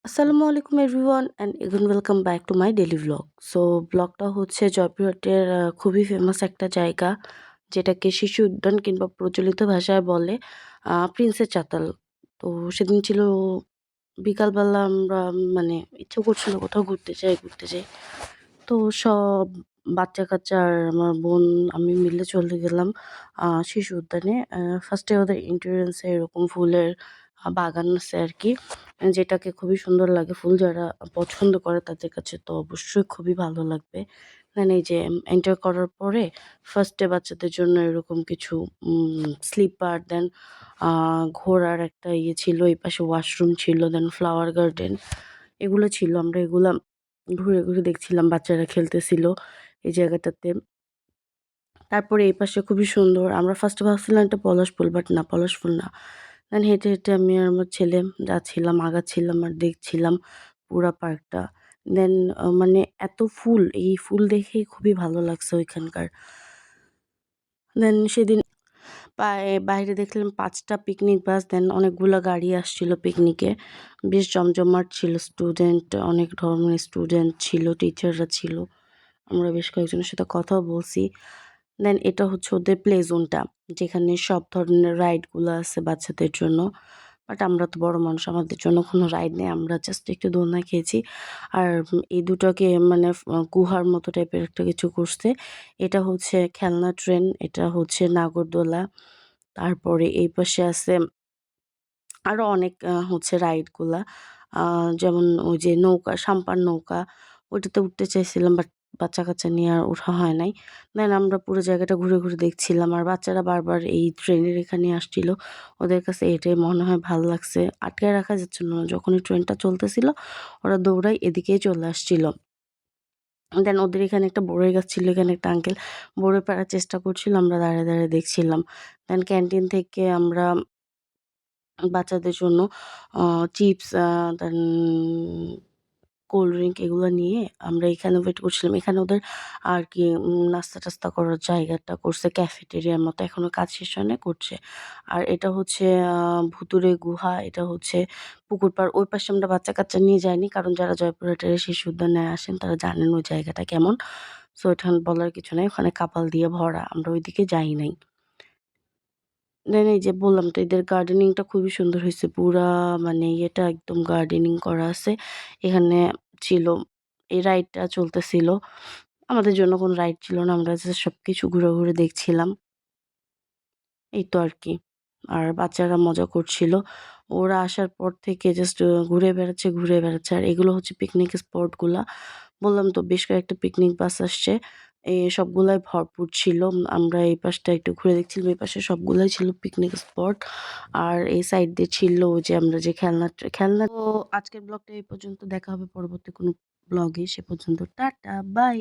আসসালামু আলাইকুম everyone and again welcome back to my daily vlog. So ব্লগটা হচ্ছে জয়পুরহাটের খুবই ফেমাস একটা জায়গা, যেটাকে শিশু উদ্যান কিংবা প্রচলিত ভাষায় বলে প্রিন্সের চাতাল। তো সেদিন ছিল বিকালবেলা, আমরা মানে ইচ্ছে করছিল কোথাও ঘুরতে যাই। তো সব বাচ্চা-কাচ্চা আর আমার বোন, আমি মিলে চলে গেলাম শিশু উদ্যানে। ফার্স্টে ওদের এন্ট্রান্সে এরকম ফুলের বাগান আছে আরকি। যেটাকে খুবই সুন্দর লাগে। ফুল যারা পছন্দ করে তাদের কাছে তো অবশ্যই খুবই ভালো লাগবে। দেন এই যে এন্টার করার পরে ফার্স্টে বাচ্চাদের জন্য এরকম কিছু স্লিপার, দেন আ ঘোরার একটা ইয়ে ছিল। এপাশে ওয়াশরুম ছিল, দেন ফ্লাওয়ার গার্ডেন এগুলো ছিল। আমরা এগুলা ঘুরে ঘুরে দেখছিলাম। বাচ্চারা খেলতেছিল এই জায়গাটাতে। তারপরে এই পাশে খুবই সুন্দর। আমরা ফার্স্টে ভাবছিলাম এটা পলাশ ফুল, বাট না, পলাশ ফুল না। দেন হেঁটে হেঁটে আমি আর আমার ছেলে যাচ্ছিলাম, আগাচ্ছিলাম আর দেখছিলাম পুরা পার্কটা। দেন মানে এত ফুল, এই ফুল দেখেই খুবই ভালো লাগছে ওইখানকার। দেন সেদিন বাইরে দেখলাম ৫ টা পিকনিক বাস, দেন অনেকগুলা গাড়ি আসছিল পিকনিকে। বেশ জমজমাট ছিল। স্টুডেন্ট, অনেক ধরনের স্টুডেন্ট ছিল, টিচাররা ছিল। আমরা বেশ কয়েকজনের সাথে কথাও বলছি। দেন এটা হচ্ছে ওদের প্লে জোনটা, যেখানে সব ধরনের রাইডগুলো আছে বাচ্চাদের জন্য। বাট আমরা তো বড় মানুষ, আমাদের জন্য কোনো রাইড নেই। আমরা জাস্ট একটু দোলনা খেয়েছি। আর এই দুটাকে মানে গুহার মতো টাইপের একটা কিছু করছে। এটা হচ্ছে খেলনা ট্রেন, এটা হচ্ছে নাগরদোলা। তারপরে এই পাশে আছে আরো অনেক হচ্ছে রাইডগুলা। আ যেমন ওই যে নৌকা, সাম্পান নৌকা, ওইটাতে উঠতে চাইছিলাম, বাট বাচ্চা-কাচ্চা নিয়ে আর ওঠা হয় নাই। দেন আমরা পুরো জায়গাটা ঘুরে ঘুরে দেখছিলাম। আর বাচ্চারা বারবার এই ট্রেনের এখানে আসছিল। ওদের কাছে এটাই মনে হয় ভাল লাগছে। আটকায় রাখা যাচ্ছিল না। যখনই ট্রেনটা চলতেছিল, ওরা দৌড়ায় এদিকেই চলে আসছিল। দেন ওদের এখানে একটা বড়ই গাছ ছিল, এখানে একটা আঙ্কেল বড়ই পাড়ার চেষ্টা করছিল। আমরা দাঁড়ায় দেখছিলাম। দেন ক্যান্টিন থেকে আমরা বাচ্চাদের জন্য আ চিপস, দেন কোল্ড ড্রিংক এগুলো নিয়ে আমরা এখানে ওয়েট করছিলাম। এখানে ওদের আরকি নাস্তা-টাস্তা করার জায়গাটা করছে ক্যাফেটেরিয়ার মতো। এখনো কাজ শেষ হয় নাই, করছে। আর এটা হচ্ছে আ ভুতুড়ে গুহা, এটা হচ্ছে পুকুর পাড়। ওই পাশে আমরা বাচ্চা-কাচ্চা নিয়ে যাইনি। কারণ যারা জয়পুরহাটের শিশু উদ্যানে আসেন তারা জানেন ওই জায়গাটা কেমন। সো এখানে বলার কিছু নাই। ওখানে কাপাল দিয়ে ভরা। আমরা ওইদিকে যাই নাই। দেন এই যে বললাম তো, এদের গার্ডেনিংটা খুবই সুন্দর হইছে। পুরা মানে ইয়েটা একদম গার্ডেনিং করা আছে। এখানে ছিল এই রাইডটা চলতেছিল। আমাদের জন্য কোনো রাইড ছিল না। আমরা জাস্ট সবকিছু ঘুরে ঘুরে দেখছিলাম। এই তো আরকি। আর বাচ্চারা মজা করছিল। ওরা আসার পর থেকে জাস্ট ঘুরে বেড়াচ্ছে। আর এগুলো হচ্ছে পিকনিক স্পট গুলা। বললাম তো বেশ কয়েকটা পিকনিক বাস আসছে। সবগুলাই ভরপুর ছিল। আমরা এই পাশটা একটু ঘুরে দেখছিলাম। এই পাশে সবগুলাই ছিল পিকনিক স্পট। আর এই সাইড দিয়ে ছিল ওই যে আমরা যে খেলনা। তো আজকের ব্লগটা এই পর্যন্ত। দেখা হবে পরবর্তী কোনো ব্লগে। সে পর্যন্ত টাটা, বাই।